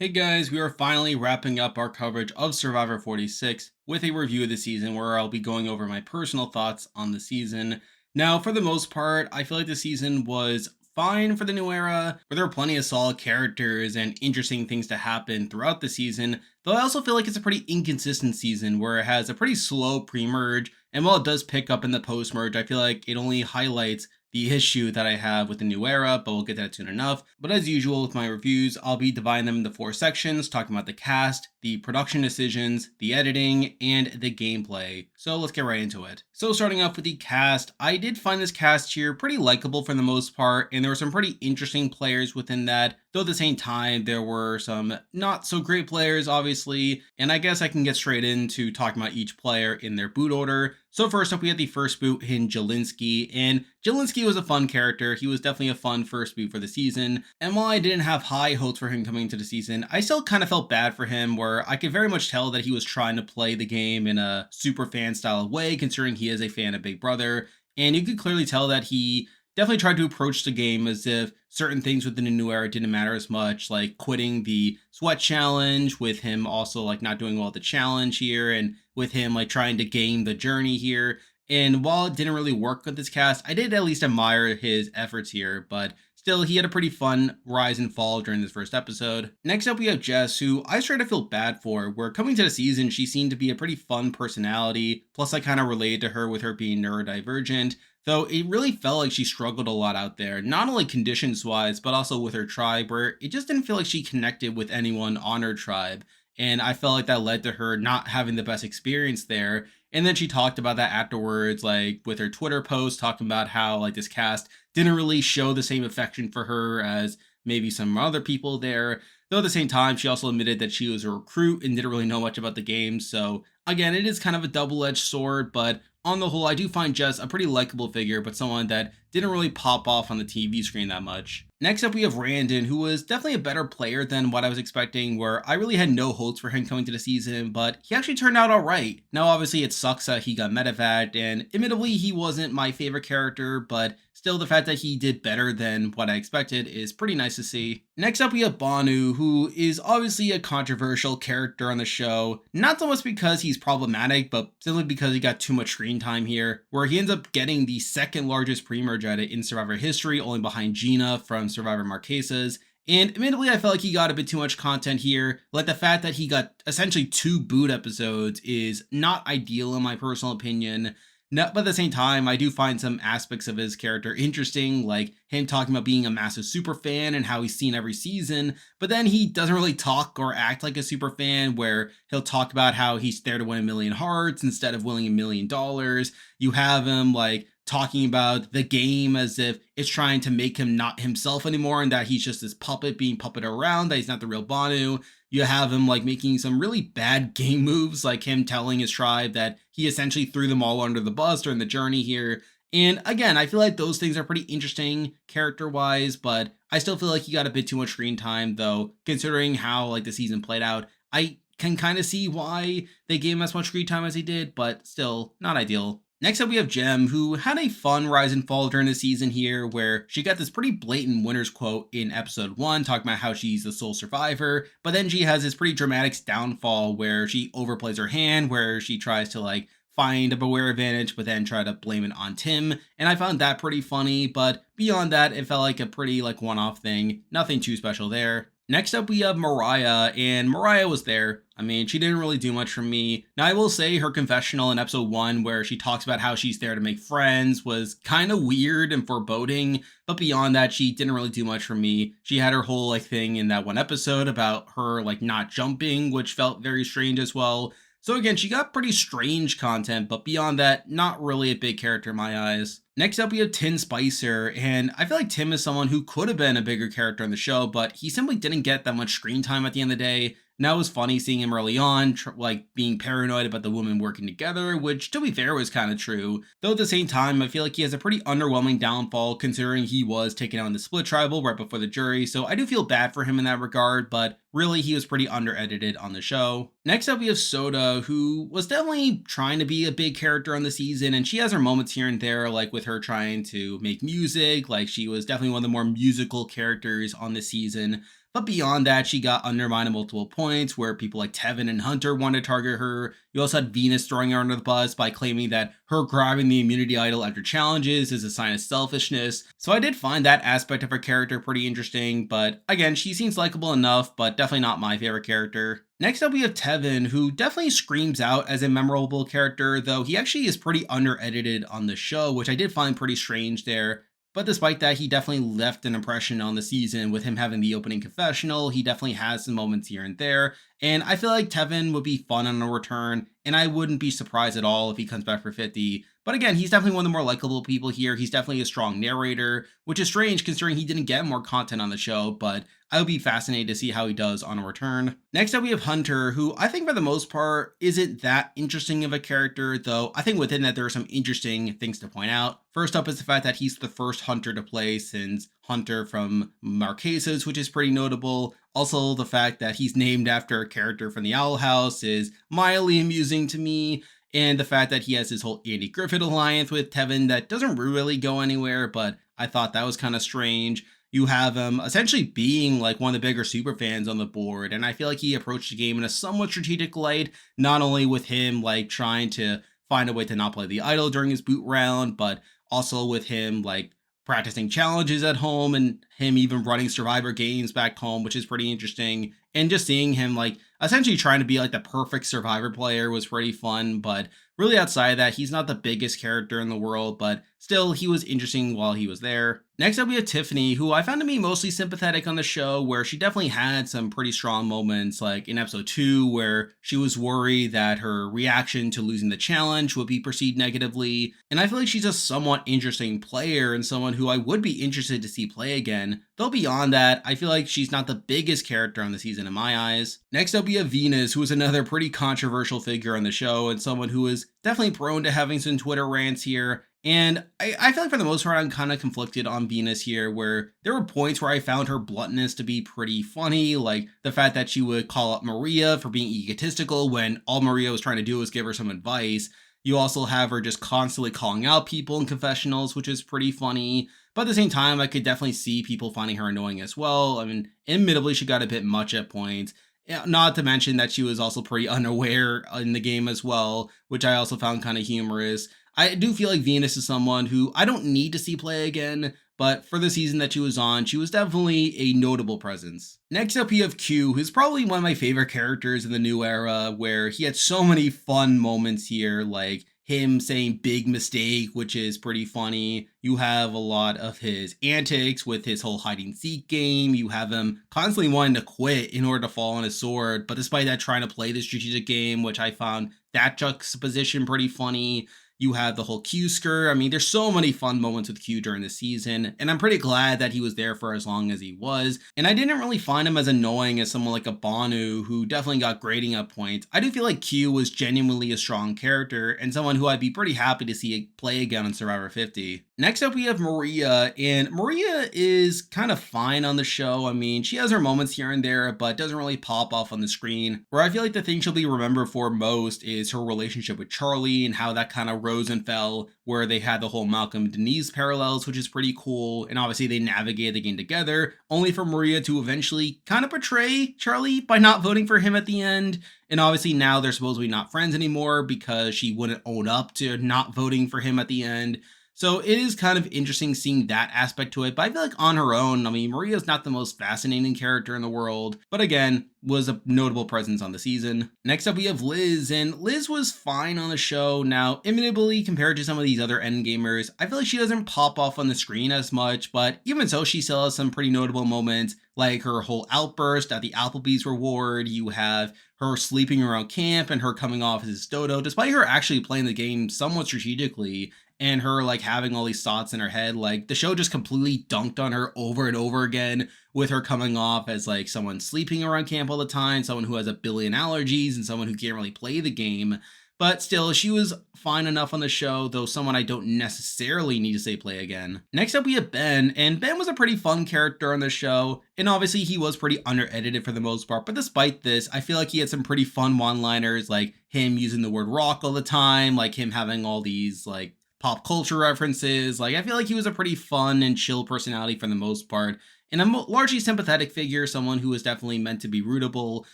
Hey guys, we are finally wrapping up our coverage of Survivor 46 with a review of the season where I'll be going over my personal thoughts on the season. Now, for the most part, I feel like the season was fine for the new era, where there were plenty of solid characters and interesting things to happen throughout the season, though I also feel like it's a pretty inconsistent season where it has a pretty slow pre-merge, and while it does pick up in the post-merge, I feel like it only highlights the issue that I have with the new era, but we'll get to that soon enough. But as usual with my reviews, I'll be dividing them into four sections, talking about the cast, the production decisions, the editing, and the gameplay. So let's get right into it. So starting off with the cast, I did find this cast here pretty likable for the most part, and there were some pretty interesting players within that, though at the same time, there were some not so great players, obviously, and I guess I can get straight into talking about each player in their boot order. So first up, we had the first boot in Jelinski, and Jelinski was a fun character. He was definitely a fun first boot for the season, and while I didn't have high hopes for him coming into the season, I still kind of felt bad for him, where I could very much tell that he was trying to play the game in a super fan style way, considering he is a fan of Big Brother, and you could clearly tell that he definitely tried to approach the game as if certain things within the new era didn't matter as much, like quitting the sweat challenge, with him also like not doing well at the challenge here, and with him like trying to game the journey here. And while it didn't really work with this cast, I did at least admire his efforts here, but still, he had a pretty fun rise and fall during this first episode. Next up, we have Jess, who I started to feel bad for, where coming to the season, she seemed to be a pretty fun personality, plus I kind of related to her with her being neurodivergent, though it really felt like she struggled a lot out there, not only conditions wise, but also with her tribe, where it just didn't feel like she connected with anyone on her tribe. And I felt like that led to her not having the best experience there. And then she talked about that afterwards, like with her Twitter post, talking about how like this cast didn't really show the same affection for her as maybe some other people there. Though at the same time, she also admitted that she was a recruit and didn't really know much about the game. So again, it is kind of a double-edged sword, but on the whole, I do find Jess a pretty likable figure, but someone that didn't really pop off on the TV screen that much. Next up, we have Randon, who was definitely a better player than what I was expecting, where I really had no hopes for him coming to the season, but he actually turned out alright. Now, obviously, it sucks that he got medevac, and admittedly, he wasn't my favorite character, but still, the fact that he did better than what I expected is pretty nice to see. Next up, we have Banu, who is obviously a controversial character on the show, not so much because he's problematic, but simply because he got too much screen time here, where he ends up getting the second largest pre-merge edit in Survivor history, only behind Gina from Survivor Marquesas. And admittedly, I felt like he got a bit too much content here. Like the fact that he got essentially 2 boot episodes is not ideal in my personal opinion. No, but at the same time, I do find some aspects of his character interesting, like him talking about being a massive super fan and how he's seen every season, but then he doesn't really talk or act like a super fan, where he'll talk about how he's there to win 1,000,000 hearts instead of winning $1,000,000. You have him like talking about the game as if it's trying to make him not himself anymore and that he's just this puppet being puppeted around, that he's not the real Banu. You have him like making some really bad game moves, like him telling his tribe that he essentially threw them all under the bus during the journey here. And again, I feel like those things are pretty interesting character wise, but I still feel like he got a bit too much screen time, though, considering how like the season played out. I can kind of see why they gave him as much screen time as he did, but still not ideal. Next up, we have Jem, who had a fun rise and fall during the season here, where she got this pretty blatant winner's quote in episode 1, talking about how she's the sole survivor, but then she has this pretty dramatic downfall where she overplays her hand, where she tries to like find a beware advantage, but then try to blame it on Tim, and I found that pretty funny, but beyond that, it felt like a pretty like one-off thing, nothing too special there. Next up, we have Mariah, and Mariah was there. I mean, she didn't really do much for me. Now, I will say her confessional in episode 1, where she talks about how she's there to make friends, was kind of weird and foreboding, but beyond that, she didn't really do much for me. She had her whole like thing in that one episode about her like not jumping, which felt very strange as well. So again, she got pretty strange content, but beyond that, not really a big character in my eyes. Next up, we have Tim Spicer, and I feel like Tim is someone who could have been a bigger character on the show, but he simply didn't get that much screen time at the end of the day. Now it was funny seeing him early on, like being paranoid about the women working together, which to be fair was kind of true. Though at the same time, I feel like he has a pretty underwhelming downfall considering he was taken out in the split tribal right before the jury, so I do feel bad for him in that regard, but really he was pretty under-edited on the show. Next up, we have Soda, who was definitely trying to be a big character on the season, and she has her moments here and there, like with her trying to make music, like she was definitely one of the more musical characters on the season. But beyond that, she got undermined at multiple points where people like Tevin and Hunter wanted to target her. You also had Venus throwing her under the bus by claiming that her grabbing the immunity idol after challenges is a sign of selfishness. So I did find that aspect of her character pretty interesting, but again, she seems likable enough, but definitely not my favorite character. Next up, we have Tevin, who definitely screams out as a memorable character, though he actually is pretty under-edited on the show, which I did find pretty strange there. But despite that, he definitely left an impression on the season with him having the opening confessional. He definitely has some moments here and there. And I feel like Tevin would be fun on a return, and I wouldn't be surprised at all if he comes back for 50. But again, he's definitely one of the more likable people here. He's definitely a strong narrator, which is strange considering he didn't get more content on the show, but I would be fascinated to see how he does on a return. Next up, we have Hunter, who I think for the most part isn't that interesting of a character, though I think within that there are some interesting things to point out. First up is the fact that he's the first Hunter to play since Hunter from Marquesas, which is pretty notable. Also, the fact that he's named after a character from the Owl House is mildly amusing to me. And the fact that he has his whole Andy Griffith alliance with Tevin that doesn't really go anywhere, but I thought that was kind of strange. You have him essentially being like one of the bigger super fans on the board, and I feel like he approached the game in a somewhat strategic light, not only with him like trying to find a way to not play the idol during his boot round, but also with him like practicing challenges at home and him even running survivor games back home, which is pretty interesting. And just seeing him like essentially trying to be like the perfect survivor player was pretty fun. But really outside of that, he's not the biggest character in the world, but still he was interesting while he was there. Next up, we have Tiffany, who I found to be mostly sympathetic on the show, where she definitely had some pretty strong moments, like in episode 2, where she was worried that her reaction to losing the challenge would be perceived negatively. And I feel like she's a somewhat interesting player and someone who I would be interested to see play again. Though beyond that, I feel like she's not the biggest character on the season in my eyes. Next up, we have Venus, who is another pretty controversial figure on the show and someone who is definitely prone to having some Twitter rants here. And I feel like for the most part, I'm kind of conflicted on Venus here, where there were points where I found her bluntness to be pretty funny, like the fact that she would call out Maria for being egotistical when all Maria was trying to do was give her some advice. You also have her just constantly calling out people in confessionals, which is pretty funny. But at the same time, I could definitely see people finding her annoying as well. I mean, admittedly, she got a bit much at points. Yeah, not to mention that she was also pretty unaware in the game as well, which I also found kind of humorous. I do feel like Venus is someone who I don't need to see play again, but for the season that she was on, she was definitely a notable presence. Next up, you have Q, who's probably one of my favorite characters in the new era, where he had so many fun moments here, like him saying big mistake, which is pretty funny. You have a lot of his antics with his whole hide and seek game. You have him constantly wanting to quit in order to fall on his sword, but despite that, trying to play the strategic game, which I found that juxtaposition pretty funny. You have the whole Q skirt. I mean, there's so many fun moments with Q during the season, and I'm pretty glad that he was there for as long as he was. And I didn't really find him as annoying as someone like a Banu, who definitely got grading up points. I do feel like Q was genuinely a strong character, and someone who I'd be pretty happy to see play again on Survivor 50. Next up, we have Maria, and Maria is kind of fine on the show. I mean, she has her moments here and there, but doesn't really pop off on the screen. Where I feel like the thing she'll be remembered for most is her relationship with Charlie and how that kind of rose and fell, where they had the whole Malcolm and Denise parallels, which is pretty cool. And obviously they navigated the game together, only for Maria to eventually kind of betray Charlie by not voting for him at the end. And obviously now they're supposedly not friends anymore because she wouldn't own up to not voting for him at the end. So it is kind of interesting seeing that aspect to it. But I feel like on her own, I mean, Maria's not the most fascinating character in the world. But again, was a notable presence on the season. Next up, we have Liz. And Liz was fine on the show. Now, admittedly, compared to some of these other endgamers, I feel like she doesn't pop off on the screen as much. But even so, she still has some pretty notable moments. Like her whole outburst at the Applebee's reward. You have her sleeping around camp and her coming off as Dodo, despite her actually playing the game somewhat strategically and her like having all these thoughts in her head. Like the show just completely dunked on her over and over again, with her coming off as like someone sleeping around camp all the time, someone who has a billion allergies, and someone who can't really play the game. But still, she was fine enough on the show, though someone I don't necessarily need to say play again. Next up, we have Ben, and Ben was a pretty fun character on the show, and obviously he was pretty under-edited for the most part, but despite this, I feel like he had some pretty fun one-liners, like him using the word rock all the time, like him having all these, like, pop culture references. Like, I feel like he was a pretty fun and chill personality for the most part. and a largely sympathetic figure, someone who was definitely meant to be rootable.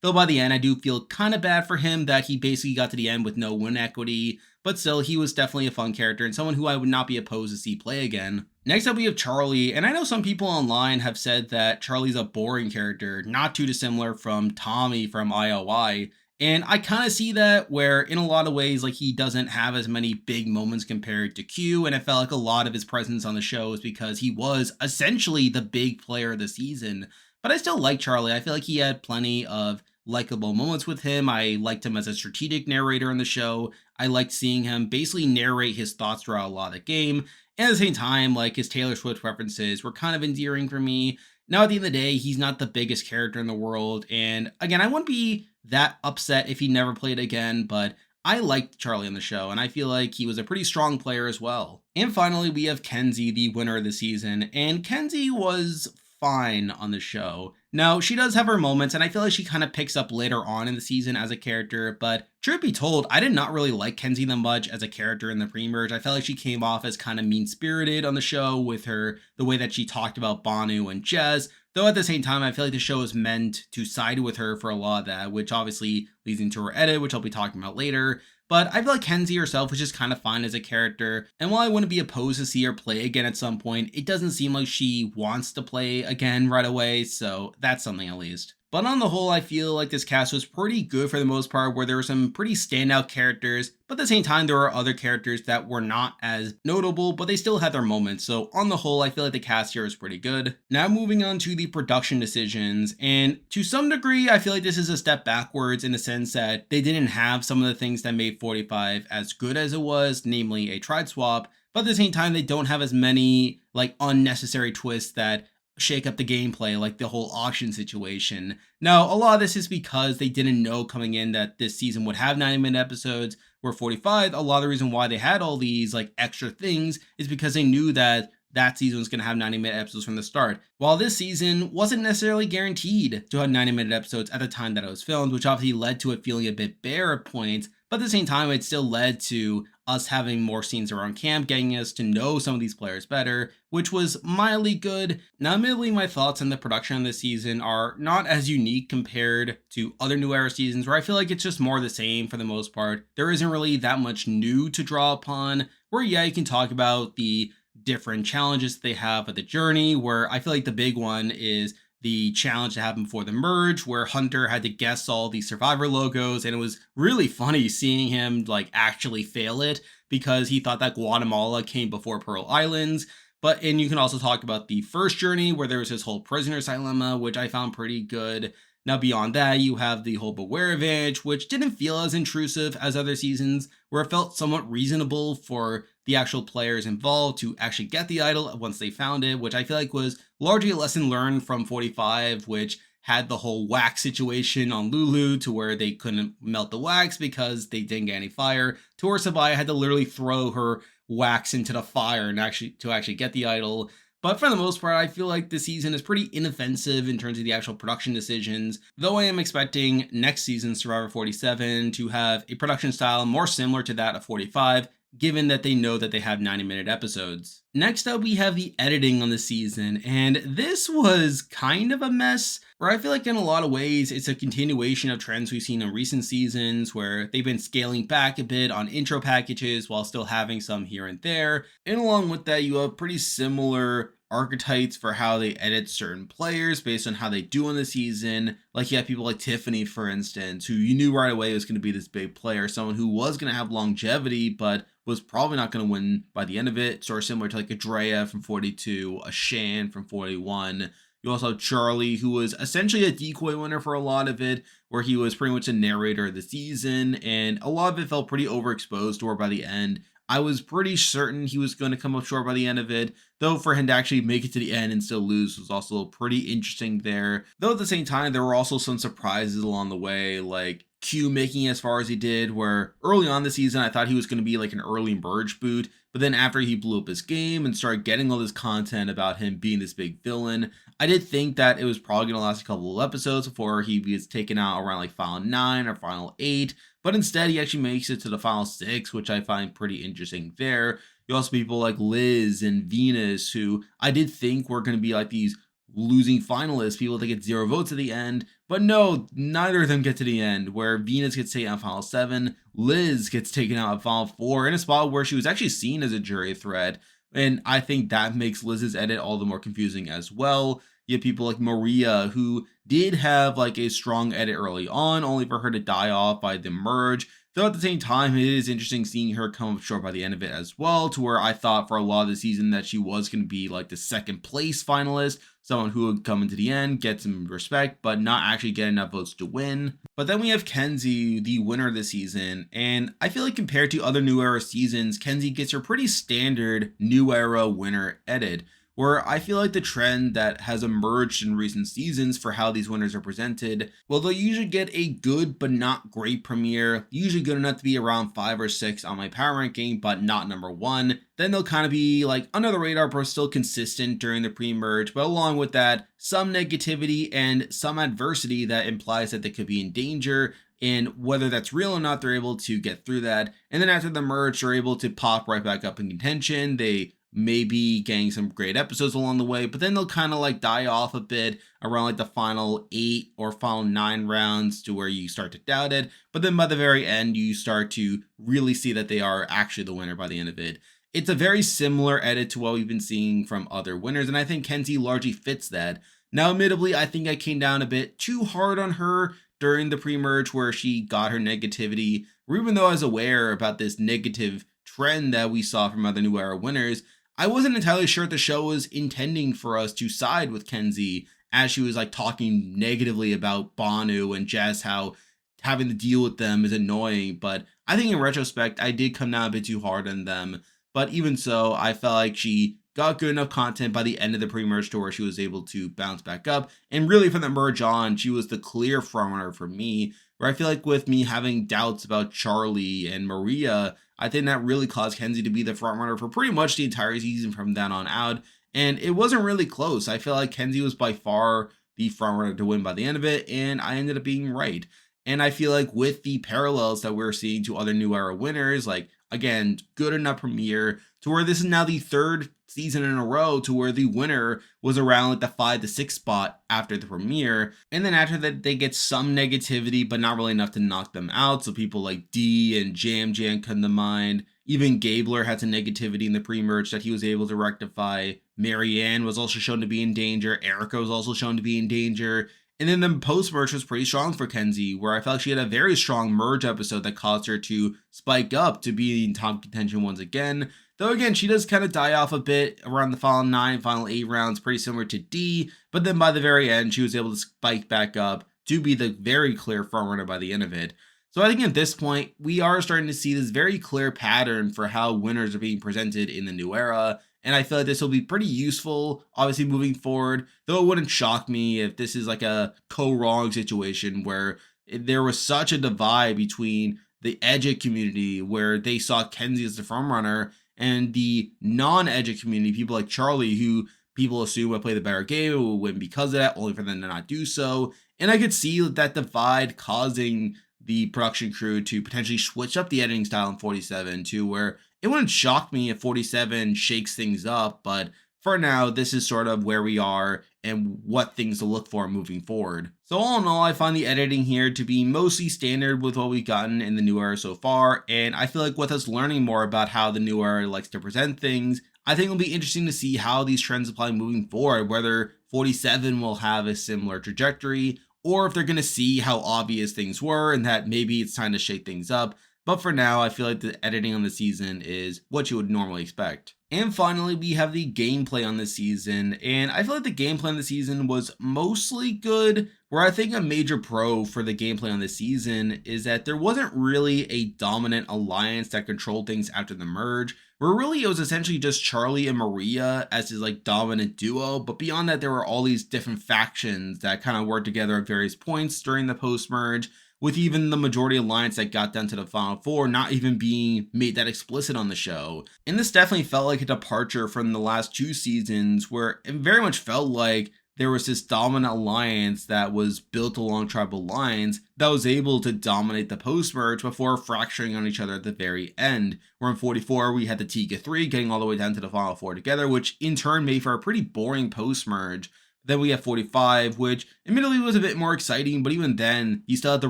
Though by the end, I do feel kind of bad for him that he basically got to the end with no win equity. But still, he was definitely a fun character and someone who I would not be opposed to see play again. Next up, we have Charlie, and I know some people online have said that Charlie's a boring character, not too dissimilar from Tommy from IOI. And I kind of see that where in a lot of ways, like he doesn't have as many big moments compared to Q. And I felt like a lot of his presence on the show is because he was essentially the big player of the season. But I still like Charlie. I feel like he had plenty of likable moments with him. I liked him as a strategic narrator in the show. I liked seeing him basically narrate his thoughts throughout a lot of the game. And at the same time, like his Taylor Swift references were kind of endearing for me. Now, at the end of the day, he's not the biggest character in the world. And again, I wouldn't be that upset if he never played again, but I liked Charlie on the show, and I feel like he was a pretty strong player as well. And finally, we have Kenzie, the winner of the season, and Kenzie was fine on the show. Now, she does have her moments, and I feel like she kind of picks up later on in the season as a character, but truth be told, I did not really like Kenzie that much as a character in the pre-merge. I felt like she came off as kind of mean-spirited on the show with the way that she talked about Banu and Jez, though at the same time, I feel like the show is meant to side with her for a lot of that, which obviously leads into her edit, which I'll be talking about later. But I feel like Kenzie herself was just kind of fine as a character, and while I wouldn't be opposed to see her play again at some point, it doesn't seem like she wants to play again right away, so that's something at least. But on the whole, I feel like this cast was pretty good for the most part, where there were some pretty standout characters, but at the same time, there are other characters that were not as notable, but they still had their moments. So on the whole, I feel like the cast here is pretty good. Now moving on to the production decisions, and to some degree, I feel like this is a step backwards in the sense that they didn't have some of the things that made 45 as good as it was, namely a tride swap, but at the same time, they don't have as many like unnecessary twists that shake up the gameplay, like the whole auction situation. Now, a lot of this is because they didn't know coming in that this season would have 90-minute episodes, where 45, a lot of the reason why they had all these like extra things is because they knew that that season was going to have 90-minute episodes from the start. While this season wasn't necessarily guaranteed to have 90-minute episodes at the time that it was filmed, which obviously led to it feeling a bit bare at points, but at the same time, it still led to us having more scenes around camp, getting us to know some of these players better, which was mildly good. Now, admittedly, my thoughts on the production of this season are not as unique compared to other New Era seasons, where I feel like it's just more the same for the most part. There isn't really that much new to draw upon, where yeah, you can talk about the different challenges they have at the journey, where I feel like the big one is the challenge that happened before the merge, where Hunter had to guess all the survivor logos, and it was really funny seeing him like actually fail it because he thought that Guatemala came before Pearl Islands. And you can also talk about the first journey where there was this whole prisoner's dilemma, which I found pretty good. Now, beyond that, you have the whole Beware advantage, which didn't feel as intrusive as other seasons, where it felt somewhat reasonable for the actual players involved to actually get the idol once they found it, which I feel like was largely a lesson learned from 45, which had the whole wax situation on Lulu to where they couldn't melt the wax because they didn't get any fire, to where Sabaya had to literally throw her wax into the fire and actually get the idol. But for the most part, I feel like this season is pretty inoffensive in terms of the actual production decisions, though I am expecting next season Survivor 47 to have a production style more similar to that of 45, given that they know that they have 90-minute episodes. Next up, we have the editing on the season, and this was kind of a mess, where I feel like in a lot of ways, it's a continuation of trends we've seen in recent seasons, where they've been scaling back a bit on intro packages while still having some here and there. And along with that, you have pretty similar archetypes for how they edit certain players based on how they do in the season. Like you have people like Tiffany, for instance, who you knew right away was going to be this big player, someone who was going to have longevity, but was probably not going to win by the end of it. Sort of similar to like a Drea from 42, a Shan from 41. You also have Charlie, who was essentially a decoy winner for a lot of it, where he was pretty much a narrator of the season, and a lot of it felt pretty overexposed, or by the end, I was pretty certain he was going to come up short by the end of it, though for him to actually make it to the end and still lose was also pretty interesting there. Though at the same time, there were also some surprises along the way, like Q making as far as he did, where early on the season, I thought he was going to be like an early merge boot, but then after he blew up his game and started getting all this content about him being this big villain, I did think that it was probably going to last a couple of episodes before he gets taken out around like Final 9 or Final 8, but instead he actually makes it to the Final 6, which I find pretty interesting there. You also have people like Liz and Venus, who I did think were going to be like these losing finalists, people that get 0 votes at the end. But no, neither of them get to the end, where Venus gets taken out of Final 7, Liz gets taken out of Final 4 in a spot where she was actually seen as a jury threat. And I think that makes Liz's edit all the more confusing as well. You have people like Maria, who did have like a strong edit early on, only for her to die off by the merge. Though at the same time, it is interesting seeing her come up short by the end of it as well, to where I thought for a lot of the season that she was going to be like the second place finalist, someone who would come into the end, get some respect, but not actually get enough votes to win. But then we have Kenzie, the winner of the season, and I feel like compared to other New Era seasons, Kenzie gets her pretty standard New Era winner edit, where I feel like the trend that has emerged in recent seasons for how these winners are presented, well, they'll usually get a good but not great premiere, usually good enough to be around 5 or 6 on my power ranking, but not number 1. Then they'll kind of be like under the radar, but still consistent during the pre-merge, but along with that, some negativity and some adversity that implies that they could be in danger, and whether that's real or not, they're able to get through that. And then after the merge, they're able to pop right back up in contention. They maybe getting some great episodes along the way, but then they'll kind of like die off a bit around like the final 8 or final 9 rounds, to where you start to doubt it. But then by the very end, you start to really see that they are actually the winner by the end of it. It's a very similar edit to what we've been seeing from other winners, and I think Kenzie largely fits that. Now, admittedly, I think I came down a bit too hard on her during the pre-merge where she got her negativity, or even though I was aware about this negative trend that we saw from other New Era winners, I wasn't entirely sure if the show was intending for us to side with Kenzie, as she was like talking negatively about Banu and Jess, how having to deal with them is annoying. But I think in retrospect, I did come down a bit too hard on them. But even so, I felt like she got good enough content by the end of the pre-merge to where she was able to bounce back up. And really from the merge on, she was the clear frontrunner for me, where I feel like with me having doubts about Charlie and Maria, I think that really caused Kenzie to be the frontrunner for pretty much the entire season from then on out. And it wasn't really close. I feel like Kenzie was by far the frontrunner to win by the end of it, and I ended up being right. And I feel like with the parallels that we're seeing to other New Era winners, like, again, good enough premiere to where this is now the 3rd season in a row to where the winner was around like the 5 to 6 spot after the premiere. And then after that, they get some negativity, but not really enough to knock them out. So people like D and Jam Jam come to mind. Even Gabler had some negativity in the pre-merge that he was able to rectify. Marianne was also shown to be in danger. Erica was also shown to be in danger. And then the post-merge was pretty strong for Kenzie, where I felt she had a very strong merge episode that caused her to spike up to be in top contention once again. Though again, she does kind of die off a bit around the final 9, final 8 rounds, pretty similar to D. But then by the very end, she was able to spike back up to be the very clear frontrunner by the end of it. So I think at this point, we are starting to see this very clear pattern for how winners are being presented in the New Era. And I feel like this will be pretty useful, obviously, moving forward. Though it wouldn't shock me if this is like a co-wrong situation where there was such a divide between the Edge community, where they saw Kenzie as the frontrunner, and the non-Edge community, people like Charlie, who people assume would play the better game, will win because of that, only for them to not do so. And I could see that divide causing the production crew to potentially switch up the editing style in 47 to where it wouldn't shock me if 47 shakes things up, but for now, this is sort of where we are and what things to look for moving forward. So all in all, I find the editing here to be mostly standard with what we've gotten in the New Era so far, and I feel like with us learning more about how the New Era likes to present things, I think it'll be interesting to see how these trends apply moving forward, whether 47 will have a similar trajectory, or if they're going to see how obvious things were and that maybe it's time to shake things up. But for now, I feel like the editing on the season is what you would normally expect. And finally, we have the gameplay on the season, and I feel like the gameplay on the season was mostly good, where I think a major pro for the gameplay on the season is that there wasn't really a dominant alliance that controlled things after the merge, where really it was essentially just Charlie and Maria as his like dominant duo, but beyond that there were all these different factions that kind of worked together at various points during the post-merge, with even the majority alliance that got down to the final 4 not even being made that explicit on the show. And this definitely felt like a departure from the last 2 seasons, where it very much felt like there was this dominant alliance that was built along tribal lines that was able to dominate the post-merge before fracturing on each other at the very end. Where in 44, we had the Tiga 3 getting all the way down to the final 4 together, which in turn made for a pretty boring post-merge. Then we have 45, which admittedly was a bit more exciting, but even then, he still had the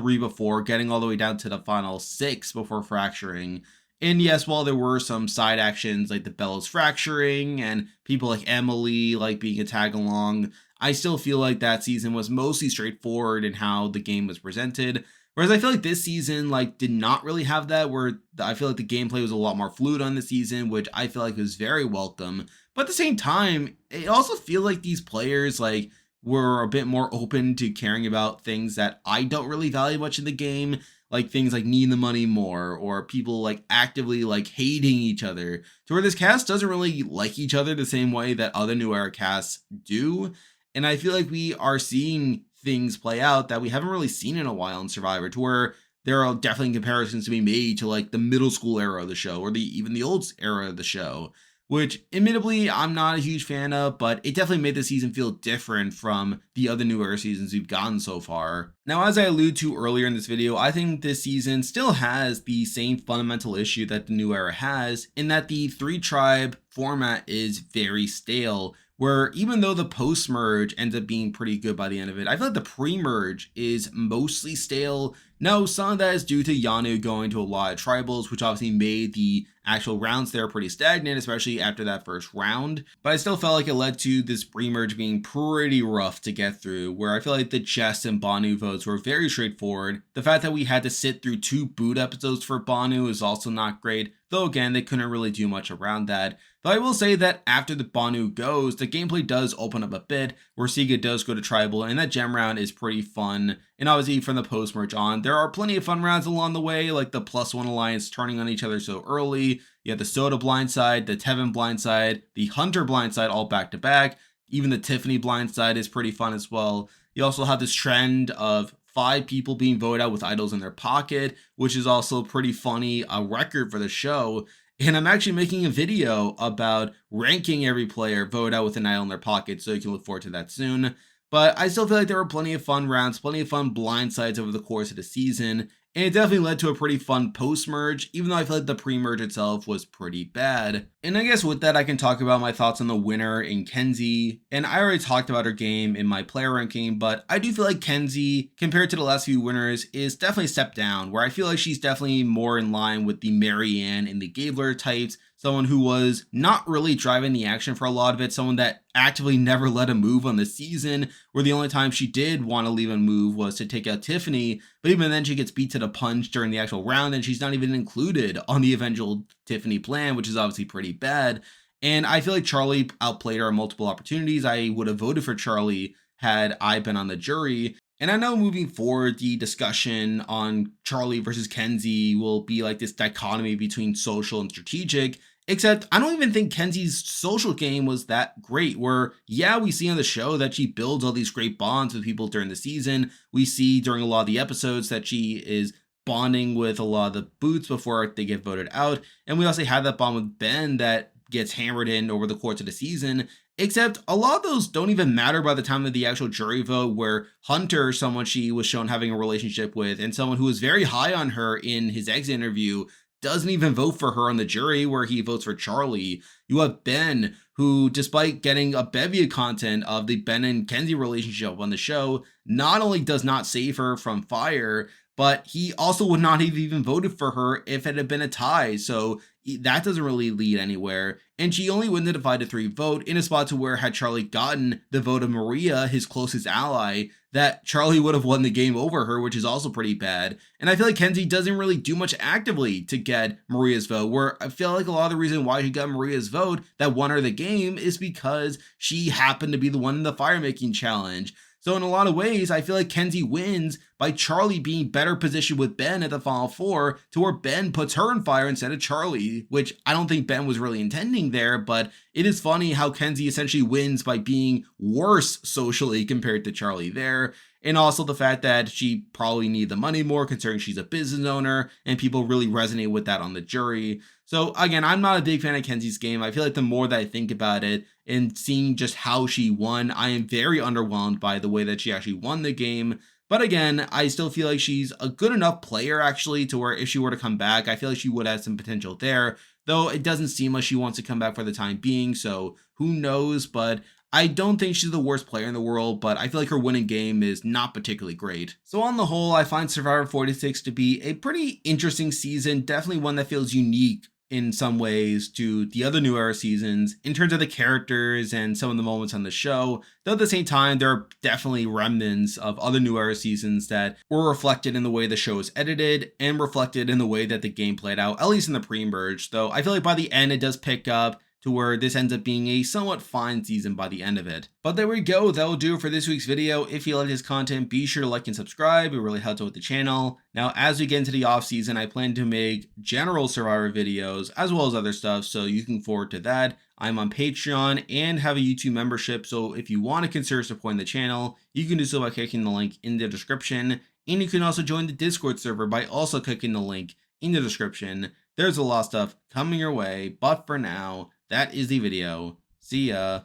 Reba 4, getting all the way down to the final 6 before fracturing. And yes, while there were some side actions like the bellows fracturing and people like Emily like being a tag along, I still feel like that season was mostly straightforward in how the game was presented. Whereas I feel like this season like did not really have that, where I feel like the gameplay was a lot more fluid on the season, which I feel like was very welcome. But at the same time, it also feels like these players like were a bit more open to caring about things that I don't really value much in the game, like things like needing the money more or people like actively like hating each other. To where this cast doesn't really like each other the same way that other new era casts do. And I feel like we are seeing things play out that we haven't really seen in a while in Survivor, to where there are definitely comparisons to be made to like the middle school era of the show or the even the old era of the show, which admittedly I'm not a huge fan of, but it definitely made the season feel different from the other New Era seasons we've gotten so far. Now, as I alluded to earlier in this video, I think this season still has the same fundamental issue that the New Era has, in that the 3-tribe format is very stale, where even though the post-merge ends up being pretty good by the end of it, I feel like the pre-merge is mostly stale. No, some of that is due to Yanu going to a lot of tribals, which obviously made the actual rounds there pretty stagnant, especially after that first round. But I still felt like it led to this pre-merge being pretty rough to get through, where I feel like the Jess and Banu votes were very straightforward. The fact that we had to sit through 2 boot episodes for Banu is also not great, though again, they couldn't really do much around that. Though I will say that after the Banu goes, the gameplay does open up a bit, where Siga does go to tribal, and that gem round is pretty fun. And obviously from the post-merge on, there are plenty of fun rounds along the way, like the +1 alliance turning on each other so early. You have the Soda blindside, the Tevin blindside, the Hunter blindside all back to back. Even the Tiffany blindside is pretty fun as well. You also have this trend of 5 people being voted out with idols in their pocket, which is also pretty funny, a record for the show. And I'm actually making a video about ranking every player voted out with an idol in their pocket, so you can look forward to that soon. But I still feel like there were plenty of fun rounds, plenty of fun blindsides over the course of the season, and it definitely led to a pretty fun post-merge, even though I feel like the pre-merge itself was pretty bad. And I guess with that, I can talk about my thoughts on the winner in Kenzie. And I already talked about her game in my player ranking, but I do feel like Kenzie, compared to the last few winners, is definitely a step down, where I feel like she's definitely more in line with the Marianne and the Gabler types, someone who was not really driving the action for a lot of it, someone that actively never let a move on the season, where the only time she did want to leave a move was to take out Tiffany, but even then she gets beat to the punch during the actual round, and she's not even included on the eventual Tiffany plan, which is obviously pretty bad. And I feel like Charlie outplayed her on multiple opportunities. I would have voted for Charlie had I been on the jury. And I know moving forward, the discussion on Charlie versus Kenzie will be like this dichotomy between social and strategic. Except I don't even think Kenzie's social game was that great, where, yeah, we see on the show that she builds all these great bonds with people during the season. We see during a lot of the episodes that she is bonding with a lot of the boots before they get voted out. And we also have that bond with Ben that gets hammered in over the course of the season. Except a lot of those don't even matter by the time of the actual jury vote, where Hunter, someone she was shown having a relationship with, and someone who was very high on her in his exit interview, doesn't even vote for her on the jury, where he votes for Charlie. You have Ben, who, despite getting a bevy of content of the Ben and Kenzie relationship on the show, not only does not save her from fire, but he also would not have even voted for her if it had been a tie. So that doesn't really lead anywhere. And she only wins the divided 3 vote in a spot to where, had Charlie gotten the vote of Maria, his closest ally, that Charlie would have won the game over her, which is also pretty bad. And I feel like Kenzie doesn't really do much actively to get Maria's vote, where I feel like a lot of the reason why she got Maria's vote that won her the game is because she happened to be the one in the fire making challenge. So in a lot of ways, I feel like Kenzie wins by Charlie being better positioned with Ben at the Final Four, to where Ben puts her in fire instead of Charlie, which I don't think Ben was really intending there, but it is funny how Kenzie essentially wins by being worse socially compared to Charlie there. And also the fact that she probably needed the money more, considering she's a business owner, and people really resonate with that on the jury. So again, I'm not a big fan of Kenzie's game. I feel like the more that I think about it and seeing just how she won, I am very underwhelmed by the way that she actually won the game. But again, I still feel like she's a good enough player, actually, to where if she were to come back, I feel like she would have some potential there. Though it doesn't seem like she wants to come back for the time being, so who knows. But I don't think she's the worst player in the world, but I feel like her winning game is not particularly great. So on the whole, I find Survivor 46 to be a pretty interesting season, definitely one that feels unique in some ways to the other New Era seasons in terms of the characters and some of the moments on the show. Though at the same time, there are definitely remnants of other New Era seasons that were reflected in the way the show is edited and reflected in the way that the game played out, at least in the pre-merge. Though I feel like by the end, it does pick up to where this ends up being a somewhat fine season by the end of it. But there we go, that'll do it for this week's video. If you like this content, be sure to like and subscribe, it really helps out with the channel. Now, as we get into the off season, I plan to make general Survivor videos as well as other stuff, so you can forward to that. I'm on Patreon and have a YouTube membership, so if you want to consider supporting the channel, you can do so by clicking the link in the description, and you can also join the Discord server by also clicking the link in the description. There's a lot of stuff coming your way, but for now, that is the video. See ya.